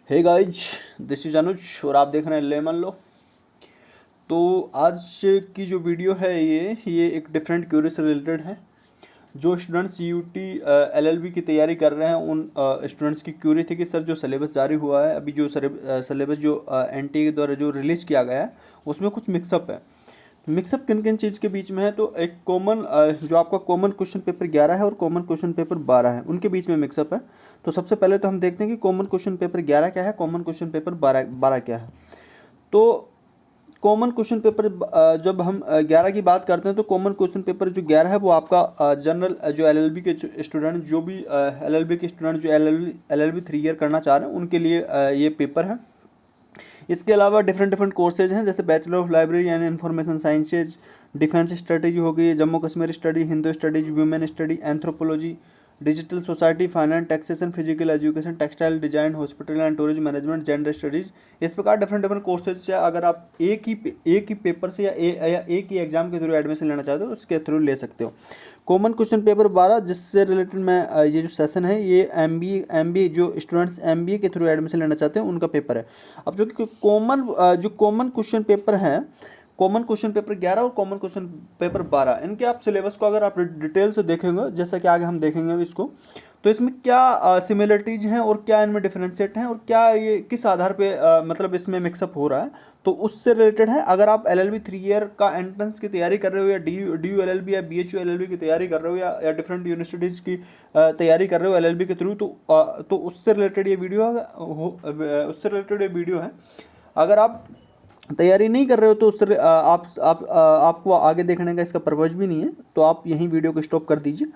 Hey guys, this is अनुज और आप देख रहे हैं लेमन लो। तो आज की जो वीडियो है ये एक डिफरेंट क्यूरी से रिलेटेड है। जो स्टूडेंट्स यूटी एलएलबी की तैयारी कर रहे हैं उन स्टूडेंट्स की क्यूरी थी कि सर जो सिलेबस जारी हुआ है अभी, जो सिलेबस जो एनटीए के द्वारा जो रिलीज़ किया गया है उसमें कुछ मिक्सअप है। मिक्सअप किन किन चीज़ के बीच में है? तो एक कॉमन जो आपका कॉमन क्वेश्चन पेपर 11 है और कॉमन क्वेश्चन पेपर 12 है, उनके बीच में मिक्सअप है। तो सबसे पहले तो हम देखते हैं कि कॉमन क्वेश्चन पेपर 11 क्या है, कॉमन क्वेश्चन पेपर 12 क्या है। तो कॉमन क्वेश्चन पेपर जब हम 11 की बात करते हैं तो कॉमन क्वेश्चन पेपर जो 11 है वो आपका जनरल जो एलएलबी के स्टूडेंट, जो भी एलएलबी के स्टूडेंट जो एलएलबी 3 ईयर करना चाह रहे हैं उनके लिए ये पेपर है। इसके अलावा डिफरेंट कोर्सेज हैं, जैसे bachelor of library and information sciences, defence strategy हो गई, Jammu Kashmir study, Hindu studies, women study, anthropology, digital society, finance, taxation, physical education, textile design, hospital and tourism management, gender studies. इस प्रकार डिफरेंट कोर्सेज से अगर आप एक ही पेपर से या एक ही एग्जाम के थ्रू एडमिशन लेना चाहते हो तो उसके थ्रू ले सकते हो। कॉमन क्वेश्चन पेपर 12 जिससे रिलेटेड मैं ये जो सेशन है ये एमबीए जो स्टूडेंट्स एमबीए के थ्रू एडमिशन लेना चाहते हैं उनका पेपर है। अब जो कि कॉमन क्वेश्चन पेपर है, कॉमन क्वेश्चन पेपर 11 और कॉमन क्वेश्चन पेपर 12, इनके आप सिलेबस को अगर आप डिटेल से देखेंगे, जैसा कि आगे हम देखेंगे अभी इसको, तो इसमें क्या सिमिलरिटीज हैं और क्या इनमें डिफरेंशिएट हैं और क्या ये किस आधार पे मतलब इसमें मिक्सअप हो रहा है, तो उससे रिलेटेड है। अगर आप एलएलबी 3 ईयर का एंट्रेंस की तैयारी कर रहे हो या डी यू एलएलबी या बीएचयू एलएलबी की तैयारी कर रहे हो या डिफरेंट यूनिवर्सिटीज़ की तैयारी कर रहे हो एलएलबी के थ्रू, तो उससे रिलेटेड ये वीडियो है। अगर आप तैयारी नहीं कर रहे हो तो उससे आपको आगे देखने का इसका पर्पज भी नहीं है, तो आप यहीं वीडियो को स्टॉप कर दीजिए।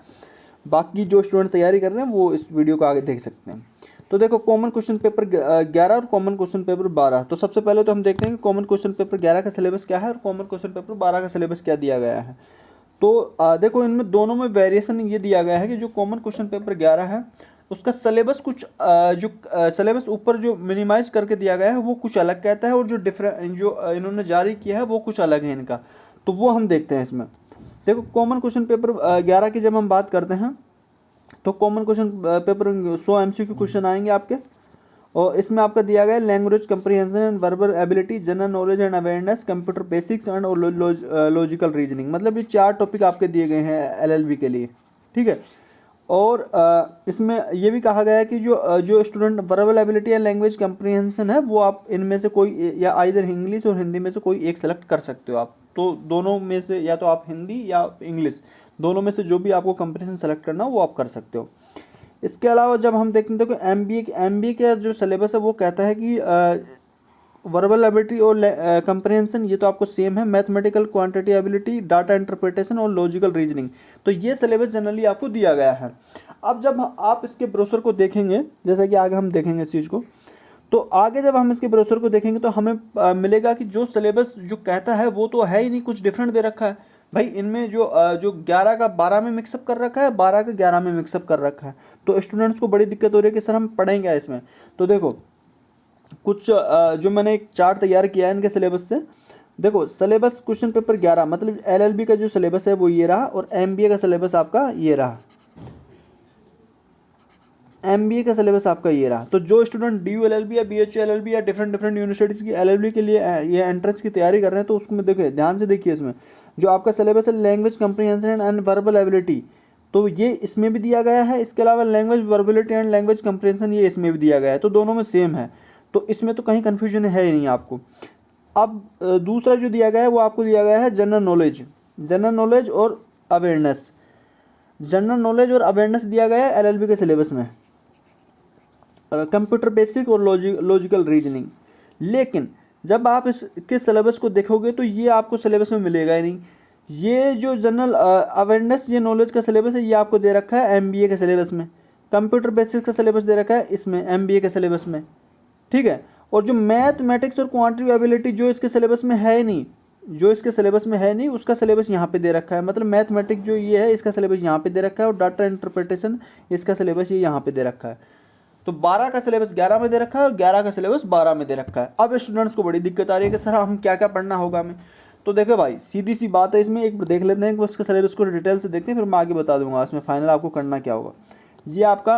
बाकी जो स्टूडेंट तैयारी कर रहे हैं वो इस वीडियो को आगे देख सकते हैं। तो देखो, कॉमन क्वेश्चन पेपर 11 और कॉमन क्वेश्चन पेपर 12। तो सबसे पहले तो हम देखते हैं कि कॉमन क्वेश्चन पेपर 11 का सिलेबस क्या है और कॉमन क्वेश्चन पेपर 12 का सिलेबस क्या दिया गया है। तो देखो, इनमें दोनों में वेरिएशन ये दिया गया है कि जो कॉमन क्वेश्चन पेपर 11 है उसका सिलेबस कुछ जो सिलेबस ऊपर जो मिनिमाइज करके दिया गया है वो कुछ अलग कहता है, और जो इन्होंने जारी किया है वो कुछ अलग है इनका। तो वो हम देखते हैं इसमें। देखो, कॉमन क्वेश्चन पेपर 11 की जब हम बात करते हैं तो common question paper 100 MCQ question आएंगे आपके, और इसमें आपका दिया गया है language comprehension and verbal ability, general knowledge and awareness, computer basics and logical reasoning. मतलब ये 4 टॉपिक आपके दिए गए हैं एलएलबी के लिए, ठीक है। और इसमें ये भी कहा गया है कि जो स्टूडेंट वर्बल एबिलिटी या लैंग्वेज कंप्रीहेंशन है वो आप इनमें से कोई या आइदर इंग्लिश और हिंदी में से कोई एक सेलेक्ट कर सकते हो आप। तो दोनों में से या तो आप हिंदी या इंग्लिश, दोनों में से जो भी आपको कंप्रीहेंशन सेलेक्ट करना हो वो आप कर सकते हो। इसके अलावा जब हम देखते हैं तो एमबीए का जो सिलेबस है वो कहता है कि वर्बल एबिलिटी और कंप्रहेंशन ये तो आपको सेम है, mathematical quantity ability, data interpretation और लॉजिकल रीजनिंग। तो ये सिलेबस जनरली आपको दिया गया है। अब जब आप इसके ब्रोशर को देखेंगे, जैसा कि आगे हम देखेंगे इस चीज़ को, तो आगे जब हम इसके ब्रोशर को देखेंगे तो हमें मिलेगा कि जो सिलेबस जो कहता है वो तो है ही नहीं, कुछ डिफरेंट दे रखा है भाई। इनमें जो 11 का 12 में मिक्सअप कर रखा है, 12 का 11 में मिक्सअप कर रखा है। तो स्टूडेंट्स को बड़ी दिक्कत हो रही है कि सर हम पढ़ेंगे क्या इसमें। तो देखो, कुछ जो मैंने एक चार्ट तैयार किया है इनके सिलेबस से। देखो, सिलेबस क्वेश्चन पेपर 11 मतलब एलएलबी का जो सिलेबस है वो ये रहा, और एमबीए का सिलेबस आपका ये रहा। एमबीए का सिलेबस आपका ये रहा। तो जो स्टूडेंट डी यू एलएलबी या बीएचयू एलएलबी या डिफरेंट यूनिवर्सिटीज़ की एलएलबी के लिए ये एंट्रेंस की तैयारी कर रहे हैं तो उसको में देखिए, ध्यान से देखिए। इसमें जो आपका सिलेबस है language comprehension and verbal ability, तो ये इसमें भी दिया गया है। इसके अलावा लैंग्वेज वर्बिलिटी एंड लैंग्वेज कंप्रीहेंशन ये इसमें भी दिया गया है। तो दोनों में सेम है, तो इसमें तो कहीं कन्फ्यूजन है ही नहीं आपको। अब दूसरा जो दिया गया है वो आपको दिया गया है जनरल नॉलेज और अवेयरनेस। जनरल नॉलेज और अवेयरनेस दिया गया है एलएलबी के सिलेबस में, कंप्यूटर बेसिक और लॉजिकल रीजनिंग। लेकिन जब आप इसके सिलेबस को देखोगे तो ये आपको सिलेबस में मिलेगा ही नहीं। ये जो जनरल अवेयरनेस ये नॉलेज का सिलेबस है ये आपको दे रखा है एमबीए के सिलेबस में, कंप्यूटर बेसिक का सिलेबस दे रखा है इसमें एमबीए के सिलेबस में, ठीक है। और जो मैथमेटिक्स और क्वांटिटी एबिलिटी जो इसके सिलेबस में है ही नहीं, उसका सिलेबस यहाँ पे दे रखा है। मतलब मैथमेटिक्स जो ये है इसका सिलेबस यहाँ पे दे रखा है, और डाटा इंटरप्रिटेशन इसका सिलेबस ये यहाँ पे दे रखा है। तो 12 का सिलेबस 11 में दे रखा है और 11 का सिलेबस 12 में दे रखा है। अब स्टूडेंट्स को बड़ी दिक्कत आ रही है कि सर हम क्या क्या पढ़ना होगा हमें। तो देखो भाई, सीधी सी बात है, इसमें एक बार देख लेते हैं कि उसके सिलेबस को डिटेल से देखते हैं, फिर मैं आगे बता दूंगा इसमें फाइनल आपको करना क्या होगा। ये आपका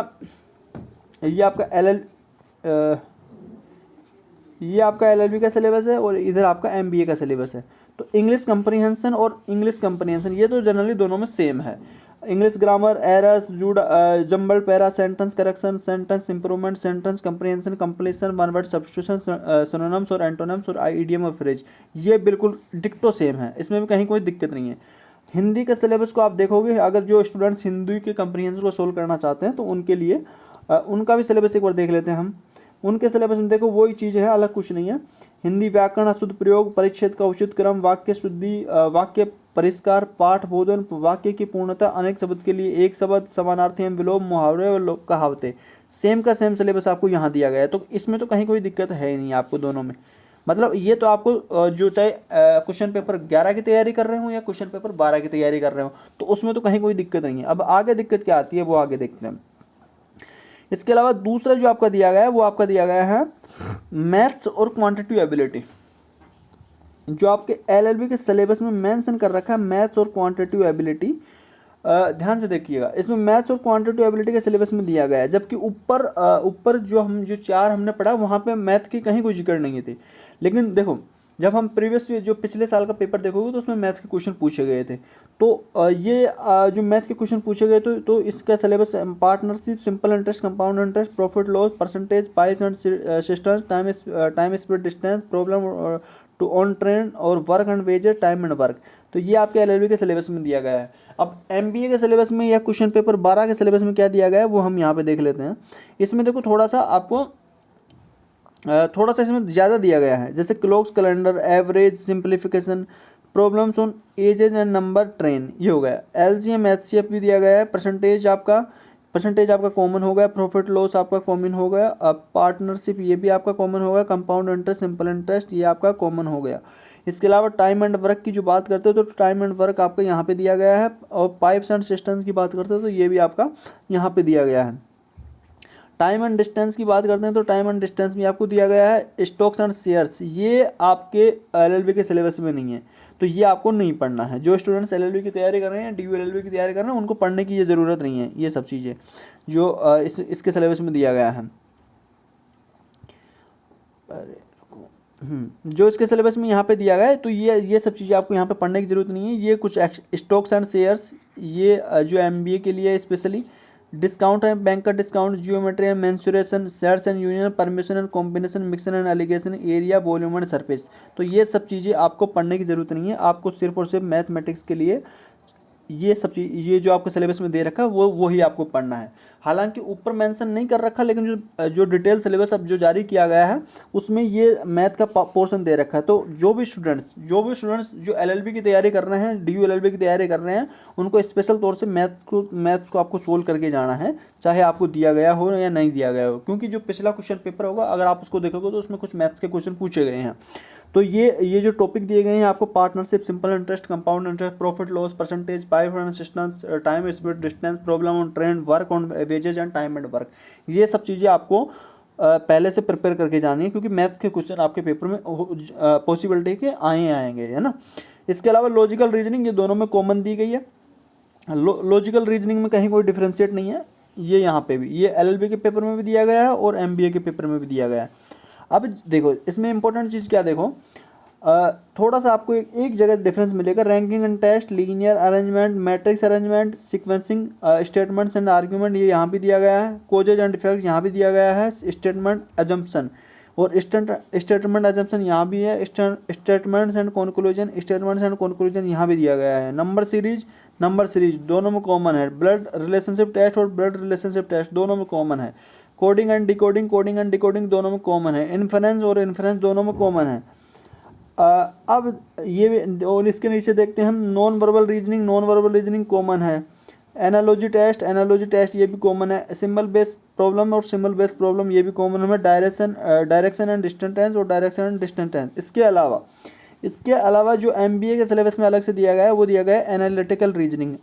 ये आपका एलएलबी का सिलेबस है और इधर आपका एमबीए का सिलेबस है। तो इंग्लिश कंप्रीहेंशन और इंग्लिश कंप्रीहेंशन ये तो जनरली दोनों में सेम है। English grammar, errors, jumble para, sentence correction, sentence improvement, sentence comprehension, completion, one word substitution, synonyms और एंटोनिम्स और इडियम और फ्रेज, ये बिल्कुल डिक्टो सेम है, इसमें भी कहीं कोई दिक्कत नहीं है। हिंदी के सिलेबस को आप देखोगे, अगर जो स्टूडेंट्स हिंदी के कंप्रीहेंशन को सोल्व करना चाहते हैं तो उनके लिए उनका भी सिलेबस एक बार देख लेते हैं हम। उनके सिलेबस में देखो वही चीज़ है, अलग कुछ नहीं है। हिंदी व्याकरण, अशुद्ध प्रयोग, परिच्छेद का उचित क्रम, वाक्य शुद्धि, वाक्य परिष्कार, पाठ बोधन, वाक्य की पूर्णता, अनेक शब्द के लिए एक शब्द, समानार्थी एवं विलोम, मुहावरे और कहावतें, सेम का सेम सिलेबस आपको यहाँ दिया गया है। तो इसमें तो कहीं कोई दिक्कत है ही नहीं आपको दोनों में। मतलब ये तो आपको जो चाहे क्वेश्चन पेपर 11 की तैयारी कर रहे हो या क्वेश्चन पेपर 12 की तैयारी कर रहे हो, तो उसमें तो कहीं कोई दिक्कत नहीं है। अब आगे दिक्कत क्या आती है वो आगे देखते हैं। इसके अलावा दूसरा जो आपका दिया गया है वो आपका दिया गया है मैथ्स और क्वांटिटिव एबिलिटी, जो आपके एलएलबी के सिलेबस में मेंशन कर रखा है मैथ्स और क्वांटिटिव एबिलिटी। ध्यान से देखिएगा, इसमें मैथ्स और क्वांटिटिव एबिलिटी के सिलेबस में दिया गया है, जबकि ऊपर जो 4 हमने पढ़ा वहाँ पे मैथ की कहीं कोई जिक्र नहीं थी। लेकिन देखो जब हम प्रीवियस जो पिछले साल का पेपर देखोगे तो उसमें मैथ के क्वेश्चन पूछे गए थे। तो ये जो मैथ के क्वेश्चन पूछे गए तो इसका syllabus partnership, simple interest, compound interest, profit loss, percentage, pipes and cisterns, time speed distance, problem two on trains और work and wages, time and work. तो ये आपके एलएलबी के सिलेबस में दिया गया है। अब एमबीए के सिलेबस में या क्वेश्चन पेपर 12 के सिलेबस में क्या दिया गया है वो हम यहाँ पे देख लेते हैं। इसमें देखो थोड़ा सा इसमें ज़्यादा दिया गया है, जैसे clocks, calendar, average, simplification, problems on edges and number train, ये हो गया। एलसीएम एचसीएफ भी दिया गया है। परसेंटेज आपका कॉमन हो गया। प्रॉफिट लॉस आपका कॉमन हो गया। पार्टनरशिप ये भी आपका कॉमन हो गया। कंपाउंड इंटरेस्ट, सिंपल इंटरेस्ट ये आपका कॉमन हो गया। इसके अलावा टाइम एंड वर्क की जो बात करते हो तो टाइम एंड वर्क आपका यहाँ पे दिया गया है। और पाइप्स एंड सिस्टम्स की बात करते हो तो ये भी आपका यहाँ पे दिया गया है। टाइम एंड डिस्टेंस की बात करते हैं तो टाइम एंड डिस्टेंस भी आपको दिया गया है। स्टॉक्स एंड शेयर्स ये आपके एलएलबी के सिलेबस में नहीं है, तो ये आपको नहीं पढ़ना है। जो स्टूडेंट्स एलएलबी की तैयारी कर रहे हैं, डीयू एलएलबी की तैयारी कर रहे हैं, उनको पढ़ने की ये ज़रूरत नहीं है। ये सब चीज़ें जो इसके सिलेबस में दिया गया है, जो इसके सिलेबस में यहाँ पे दिया गया है, तो ये सब चीज़ें आपको यहाँ पे पढ़ने की ज़रूरत नहीं है। ये कुछ स्टॉक्स एंड शेयर्स, ये जो एमबीए के लिए स्पेशली डिस्काउंट है, बैंक का discount, geometry and mensuration, shares and union, permutation and combination, mixture and alligation, area, volume and surface. तो ये सब चीज़ें आपको पढ़ने की ज़रूरत नहीं है। आपको सिर्फ और सिर्फ मैथमेटिक्स के लिए ये सब चीज़, ये जो आपको सिलेबस में दे रखा है वो ही आपको पढ़ना है। हालांकि ऊपर मेंशन नहीं कर रखा, लेकिन जो डिटेल सिलेबस अब जो जारी किया गया है उसमें ये मैथ का पोर्शन दे रखा है। तो जो भी स्टूडेंट्स जो एलएलबी की तैयारी कर रहे हैं, डीयू एलएलबी की तैयारी कर रहे हैं, उनको स्पेशल तौर से मैथ्स को आपको सोल्व करके जाना है, चाहे आपको दिया गया हो या नहीं दिया गया हो। क्योंकि जो पिछला क्वेश्चन पेपर होगा अगर आप उसको देखोगे तो उसमें कुछ मैथ्स के क्वेश्चन पूछे गए हैं। तो ये जो टॉपिक दिए गए हैं आपको, partnership, simple interest, compound interest, profit loss, percentage, pipe and cisterns, time speed distance, problem on train, work on wages and time and work, ये सब चीज़ें आपको पहले से प्रिपेयर करके जानी है, क्योंकि मैथ्स के क्वेश्चन आपके पेपर में पॉसिबिलिटी के आएंगे, है ना। इसके अलावा लॉजिकल रीजनिंग, ये दोनों में कॉमन दी गई है। लॉजिकल रीजनिंग में कहीं कोई डिफ्रेंशिएट नहीं है। ये यहाँ पे भी, ये एलएलबी के पेपर में भी दिया गया है और एमबीए के पेपर में भी दिया गया है। अब देखो इसमें इंपॉर्टेंट चीज़ क्या, देखो थोड़ा सा आपको एक जगह डिफरेंस मिलेगा। Ranking and test, linear arrangement, matrix arrangement, sequencing, statements and argument, ये यहाँ भी दिया गया है। कोजेज एंड इफेक्ट यहाँ भी दिया गया है। स्टेटमेंट अजम्पशन और स्टेटमेंट अजम्पशन यहाँ भी है। स्टेटमेंट्स एंड कंक्लूजन यहाँ भी दिया गया है। नंबर सीरीज दोनों में कॉमन है। ब्लड रिलेशनशिप टेस्ट और ब्लड रिलेशनशिप टेस्ट दोनों में कॉमन है। कोडिंग एंड डिकोडिंग दोनों में कॉमन है। इन्फरेंस और इन्फरेंस दोनों में कॉमन है। अब ये और इसके नीचे देखते हैं हम, नॉन वर्बल रीजनिंग कॉमन है। एनालॉजी टेस्ट ये भी कॉमन है। सिंबल बेस्ड प्रॉब्लम और सिंबल बेस्ड प्रॉब्लम ये भी कॉमन है। डायरेक्शन एंड डिस्टेंस और डायरेक्शन एंड डिस्टेंस। इसके अलावा जो एमबीए के सिलेबस में अलग से दिया गया है वो दिया गया है एनालिटिकल रीजनिंग।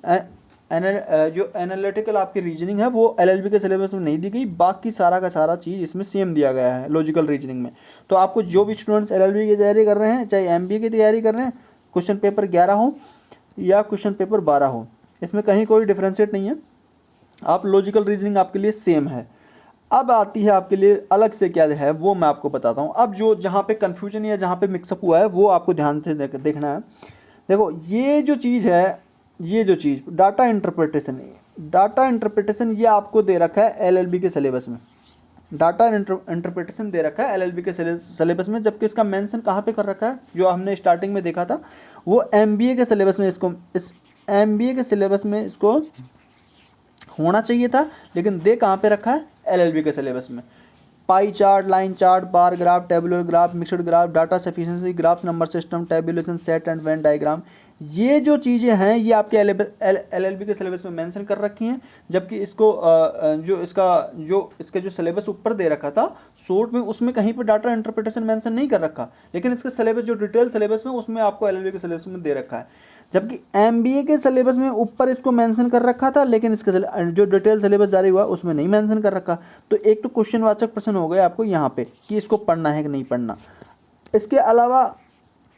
जो एनालिटिकल आपकी रीजनिंग है वो एलएलबी के सिलेबस में नहीं दी गई, बाकी सारा का सारा चीज़ इसमें सेम दिया गया है लॉजिकल रीजनिंग में। तो आपको जो भी स्टूडेंट्स एलएलबी की तैयारी कर रहे हैं, चाहे एमबीए की तैयारी कर रहे हैं, क्वेश्चन पेपर 11 हो या क्वेश्चन पेपर 12 हो, इसमें कहीं कोई डिफ्रेंशिएट नहीं है। आप लॉजिकल रीजनिंग आपके लिए सेम है। अब आती है आपके लिए अलग से क्या है वो मैं आपको बताता हूँ। अब जो जहाँ पे कन्फ्यूजन या जहाँ पे मिक्सअप हुआ है वो आपको ध्यान से देखना है। देखो ये जो चीज़ है, ये जो चीज़ डाटा इंटरप्रिटेशन है, डाटा इंटरप्रिटेशन ये आपको दे रखा है एलएलबी के सिलेबस में। डाटा इंटरप्रिटेशन दे रखा है एलएलबी के सिलेबस में, जबकि इसका मेंशन कहाँ पे कर रखा है, जो हमने स्टार्टिंग में देखा था वो एमबीए के सिलेबस में, इसको इस एमबीए के सिलेबस में इसको होना चाहिए था, लेकिन दे कहाँ पे रखा है, एलएलबी के सिलेबस में। Pie chart, line chart, bar graph, tabular graph, mixed graph, data sufficiency graph, number system, tabulation, set and Venn diagram, ये जो चीज़ें हैं ये आपके एलएलबी के सिलेबस में मेंशन कर रखी हैं। जबकि इसको जो इसका जो सिलेबस ऊपर दे रखा था शॉर्ट में, उसमें कहीं पर डाटा इंटरप्रिटेशन मेंशन नहीं कर रखा, लेकिन इसका सिलेबस जो डिटेल सिलेबस में उसमें आपको एलएलबी के सिलेबस में दे रखा है। जबकि एमबीए के सिलेबस में ऊपर इसको मेंशन कर रखा था, लेकिन इसका जो डिटेल सिलेबस जारी हुआ उसमें नहीं मेंशन कर रखा। तो एक तो क्वेश्चनवाचक प्रश्न हो गए आपको यहाँ पे कि इसको पढ़ना है कि नहीं पढ़ना। इसके अलावा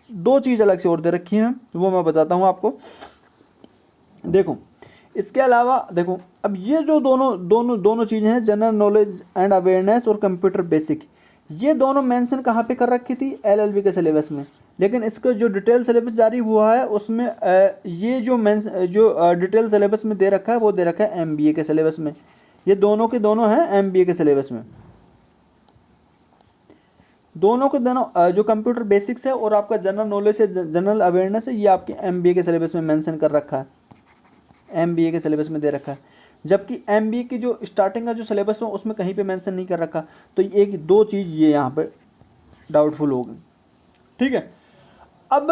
दो चीज़ अलग से और दे रखी हैं, वो मैं बताता हूँ आपको। देखो इसके अलावा देखो, अब ये जो दोनों चीज़ें हैं, जनरल नॉलेज एंड अवेयरनेस और कंप्यूटर बेसिक, ये दोनों मेंशन कहाँ पे कर रखी थी, एलएलबी के सिलेबस में। लेकिन इसका जो डिटेल सिलेबस जारी हुआ है उसमें ये जो डिटेल सिलेबस में दे रखा है वो दे रखा है एमबीए के सिलेबस में। ये दोनों के दोनों हैं एमबीए के सिलेबस में। दोनों के दोनों जो कंप्यूटर बेसिक्स है और आपका जनरल नॉलेज है, जनरल अवेयरनेस है, ये आपके एमबीए के सिलेबस में मेंशन कर रखा है, एमबीए के सिलेबस में दे रखा है। जबकि एमबीए की जो स्टार्टिंग का जो सिलेबस है उसमें कहीं पे मेंशन नहीं कर रखा। तो एक दो चीज़ ये यहाँ पे डाउटफुल हो गई, ठीक है। अब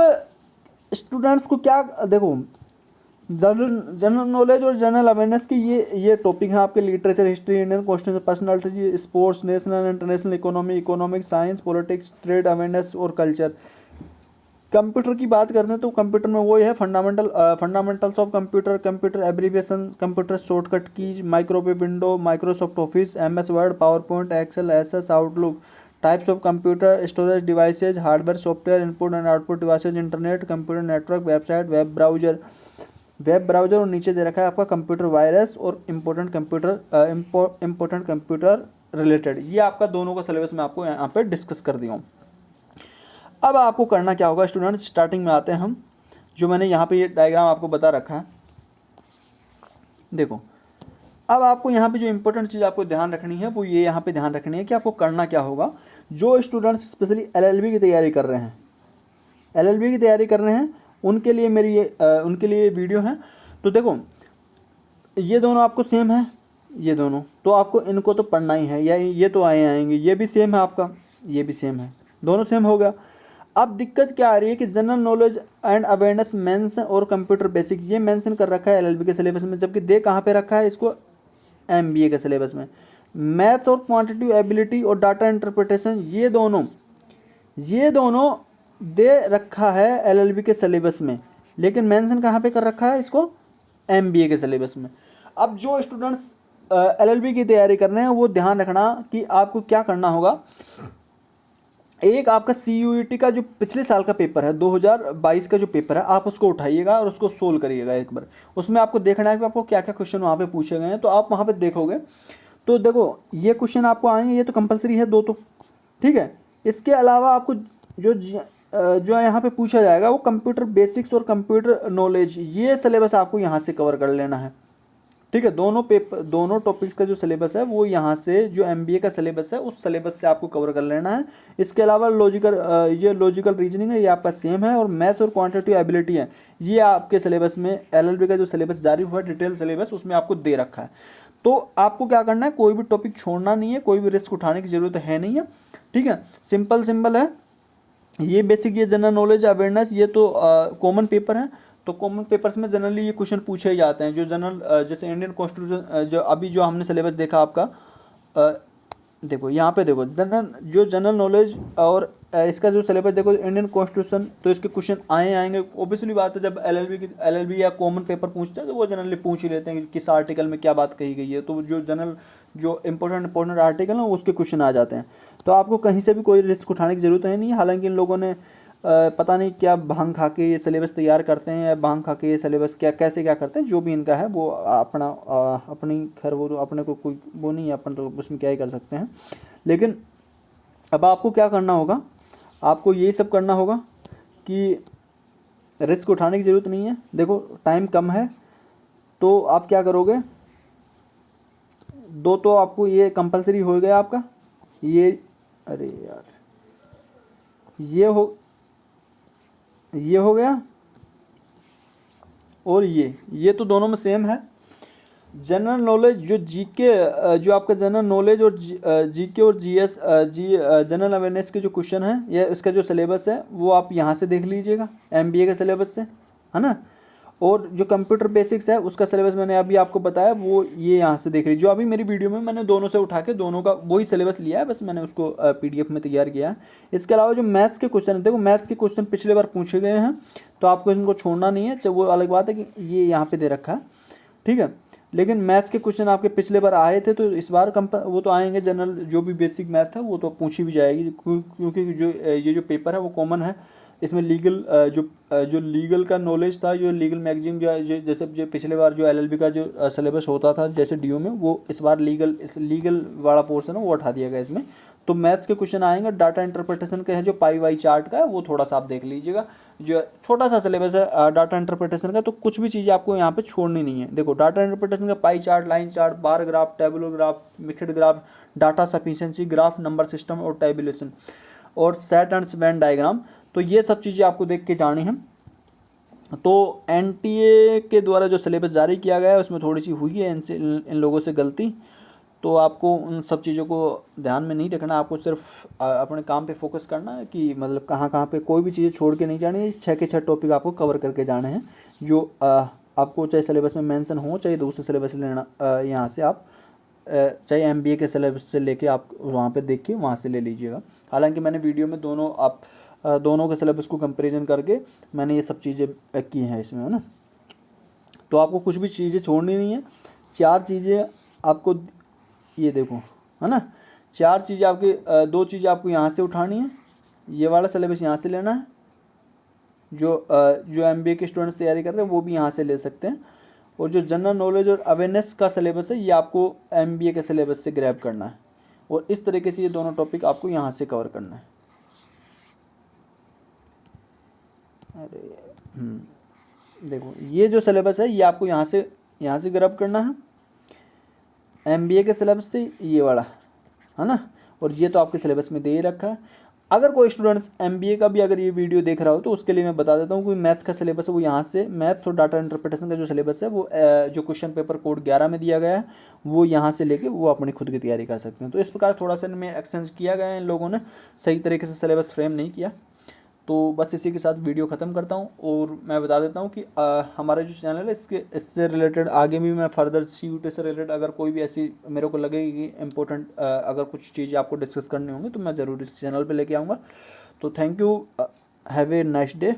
स्टूडेंट्स को क्या, देखो जनरल नॉलेज और जनरल अवेयरनेस की ये टॉपिक है आपके, literature, history, Indian constitution, personality, sports, national international economy, economic, science, politics, trade, awareness और कल्चर। कंप्यूटर की बात करते हैं तो कंप्यूटर में वो है fundamentals of computer, computer abbreviation, computer shortcut keys, microwave window, Microsoft Office, MS Word, PowerPoint, Excel, SS, Outlook, types of computer, storage devices, hardware, software, input and output devices, internet, computer network, website, web browser और नीचे दे रखा है आपका computer virus और important computer related. ये आपका दोनों का सिलेबस मैं आपको यहाँ पे डिस्कस कर दिया हूँ। अब आपको करना क्या होगा स्टूडेंट्स, स्टार्टिंग में आते हैं हम, जो मैंने यहाँ पे ये डायग्राम आपको बता रखा है। देखो अब आपको यहाँ पे जो इंपॉर्टेंट चीज़ आपको ध्यान रखनी है वो ये यहाँ पे ध्यान रखनी है कि आपको करना क्या होगा। जो स्टूडेंट्स स्पेशली एलएलबी की तैयारी कर रहे हैं, एलएलबी की तैयारी कर रहे हैं, उनके लिए मेरी उनके लिए वीडियो है। तो देखो ये दोनों आपको सेम है, ये दोनों तो आपको इनको तो पढ़ना ही है, या ये तो आएंगे, ये भी सेम है आपका, ये भी सेम है, दोनों सेम हो गया। अब दिक्कत क्या आ रही है कि general knowledge and awareness mention और कंप्यूटर बेसिक ये मेंशन कर रखा है एलएलबी के सिलेबस में, जबकि दे कहाँ पे रखा है इसको, एमबीए के सिलेबस में। मैथ्स और क्वांटिटेटिव एबिलिटी और डाटा इंटरप्रिटेशन ये दोनों दे रखा है एलएलबी के सिलेबस में, लेकिन मेंशन कहाँ पे कर रखा है इसको, एमबीए के सिलेबस में। अब जो स्टूडेंट्स एलएलबी की तैयारी कर रहे हैं वो ध्यान रखना कि आपको क्या करना होगा। एक आपका सीयूईटी का जो पिछले साल का पेपर है, 2022 का जो पेपर है, आप उसको उठाइएगा और उसको सोल्व करिएगा एक बार। उसमें आपको देखना है कि आपको क्या क्या क्वेश्चन वहाँ पे पूछे गए हैं, तो आप वहाँ पे देखोगे तो देखो ये क्वेश्चन आपको आएंगे, ये तो कंपलसरी है दो, तो ठीक है। इसके अलावा आपको जो यहाँ पे पूछा जाएगा वो कंप्यूटर बेसिक्स और कंप्यूटर नॉलेज, ये सिलेबस आपको यहाँ से कवर कर लेना है, ठीक है। दोनों टॉपिक्स का जो सिलेबस है वो यहाँ से, जो एमबीए का सिलेबस है उस सिलेबस से आपको कवर कर लेना है। इसके अलावा लॉजिकल रीजनिंग है, ये आपका सेम है, और मैथ्स और क्वांटिटेटिव एबिलिटी है, ये आपके सिलेबस में एलएलबी का जो सिलेबस जारी हुआ है डिटेल सिलेबस उसमें आपको दे रखा है। तो आपको क्या करना है, कोई भी टॉपिक छोड़ना नहीं है, कोई भी रिस्क उठाने की ज़रूरत है नहीं है, ठीक है। सिंपल है ये बेसिक, ये जनरल नॉलेज अवेयरनेस, ये तो कॉमन पेपर है। तो कॉमन पेपर्स में जनरली ये क्वेश्चन पूछे जाते हैं, जो जनरल जैसे इंडियन कॉन्स्टिट्यूशन, जो अभी जो हमने सिलेबस देखा आपका, देखो यहाँ पे देखो जनरल नॉलेज और इसका जो सिलेबस देखो इंडियन कॉन्स्टिट्यूशन, तो इसके क्वेश्चन आएंगे। ऑब्वियसली बात है, जब एलएलबी या कॉमन पेपर पूछते हैं तो वो जनरली पूछ ही लेते हैं कि किस आर्टिकल में क्या बात कही गई है, तो जो इंपॉर्टेंट आर्टिकल है उसके क्वेश्चन आ जाते हैं। तो आपको कहीं से भी कोई रिस्क उठाने की ज़रूरत है नहीं। हालांकि इन लोगों ने पता नहीं क्या भांग खा के ये सिलेबस तैयार करते हैं, या भांग खा के ये सिलेबस क्या कैसे क्या करते हैं, जो भी इनका है वो अपना अपनी खैर वो तो अपने को कोई वो नहीं है, अपन तो उसमें क्या ही कर सकते हैं। लेकिन अब आपको क्या करना होगा, आपको यही सब करना होगा कि रिस्क उठाने की ज़रूरत नहीं है। देखो टाइम कम है, तो आप क्या करोगे, दो तो आपको ये कंपलसरी हो गया आपका ये, अरे यार ये हो गया, और ये तो दोनों में सेम है। जनरल नॉलेज जो जीके, जो आपका जनरल नॉलेज और जीके और जीएस जनरल अवेयरनेस के जो क्वेश्चन हैं, या इसका जो सिलेबस है वो आप यहाँ से देख लीजिएगा एमबीए के सिलेबस से, है ना। और जो कंप्यूटर बेसिक्स है उसका सिलेबस मैंने अभी आपको बताया, वो ये यहाँ से देख लीजिए। जो अभी मेरी वीडियो में मैंने दोनों से उठा के दोनों का वही सिलेबस लिया है, बस मैंने उसको पीडीएफ में तैयार किया है। इसके अलावा जो मैथ्स के क्वेश्चन है, देखो मैथ्स के क्वेश्चन पिछले बार पूछे गए हैं, तो आपको इनको छोड़ना नहीं है। वो अलग बात है कि ये यहाँ पे दे रखा है, ठीक है। लेकिन मैथ्स के क्वेश्चन आपके पिछले बार आए थे, तो इस बार वो तो आएंगे। जनरल जो भी बेसिक मैथ है वो तो पूछी भी जाएगी, क्योंकि जो ये जो पेपर है वो कॉमन है। इसमें लीगल जो लीगल का नॉलेज था, जो लीगल मैगजीन जैसे जो पिछले बार जो एलएलबी का जो सिलेबस होता था जैसे डीओ में, वो इस बार लीगल वाला पोर्शन है वो उठा दिया गया इसमें। तो मैथ्स के क्वेश्चन आएंगे। डाटा इंटरप्रिटेशन का है जो पाई वाई चार्ट का है, वो थोड़ा सा आप देख लीजिएगा। जो छोटा सा सिलेबस है डाटा इंटरप्रिटेशन का, तो कुछ भी चीज़ें आपको यहाँ पे छोड़नी नहीं है। देखो डाटा इंटरप्रिटेशन का pie chart, line chart, bar graph, tabular graph, mixed graph, data sufficiency graph, number system और टेबुलेशन, और सेट एंड वेन डायग्राम, तो ये सब चीज़ें आपको देख के जानी है। तो एनटीए के द्वारा जो सिलेबस जारी किया गया है उसमें थोड़ी सी हुई है इन लोगों से गलती, तो आपको उन सब चीज़ों को ध्यान में नहीं रखना। आपको सिर्फ अपने काम पे फोकस करना है कि मतलब कहाँ कहाँ पे कोई भी चीज़ें छोड़ के नहीं जानी है। 6 के 6 टॉपिक आपको कवर करके जाने हैं, जो आपको चाहे सिलेबस में मेंशन हो, चाहे दूसरे सिलेबस लेना यहाँ से आप चाहे एमबीए के सिलेबस से लेके आप वहाँ पे देख के वहाँ से ले लीजिएगा। हालांकि मैंने वीडियो में दोनों के सिलेबस को कंपेरिजन करके मैंने ये सब चीज़ें की हैं इसमें, है ना। तो आपको कुछ भी चीज़ें छोड़नी नहीं है। 4 चीज़ें आपको ये देखो, है ना, 4 चीज़ें आपकी 2 चीज़ें आपको यहाँ से उठानी है। ये वाला सिलेबस यहाँ से लेना है, जो एमबीए के स्टूडेंट्स तैयारी कर रहे हैं वो भी यहाँ से ले सकते हैं। और जो जनरल नॉलेज और अवेयरनेस का सिलेबस है ये आपको एमबीए के सिलेबस से ग्रैब करना है, और इस तरीके से ये दोनों टॉपिक आपको यहाँ से कवर करना है। अरे देखो ये जो सिलेबस है ये आपको यहाँ से ग्रैब करना है, एमबीए के सिलेबस से ये वाला, है ना। और ये तो आपके सिलेबस में दे ही रखा है। अगर कोई स्टूडेंट्स एमबीए का भी अगर ये वीडियो देख रहा हो तो उसके लिए मैं बता देता हूँ कि मैथ्स का सिलेबस है वो यहाँ से, मैथ्स और डाटा इंटरप्रिटेशन का जो सिलेबस है वो जो क्वेश्चन पेपर कोड 11 में दिया गया है वो यहाँ से लेके वो अपनी खुद की तैयारी कर सकते हैं। तो इस प्रकार थोड़ा सा इनमें एक्सचेंज किया गया है, इन लोगों ने सही तरीके से सिलेबस फ्रेम नहीं किया। तो बस इसी के साथ वीडियो ख़त्म करता हूँ, और मैं बता देता हूँ कि हमारा जो चैनल है इससे रिलेटेड आगे भी मैं फर्दर सीयूटी से रिलेटेड अगर कोई भी ऐसी मेरे को लगेगी कि इम्पोर्टेंट अगर कुछ चीज़ें आपको डिस्कस करनी होंगी तो मैं ज़रूर इस चैनल पे लेके आऊँगा। तो thank you, have a nice day.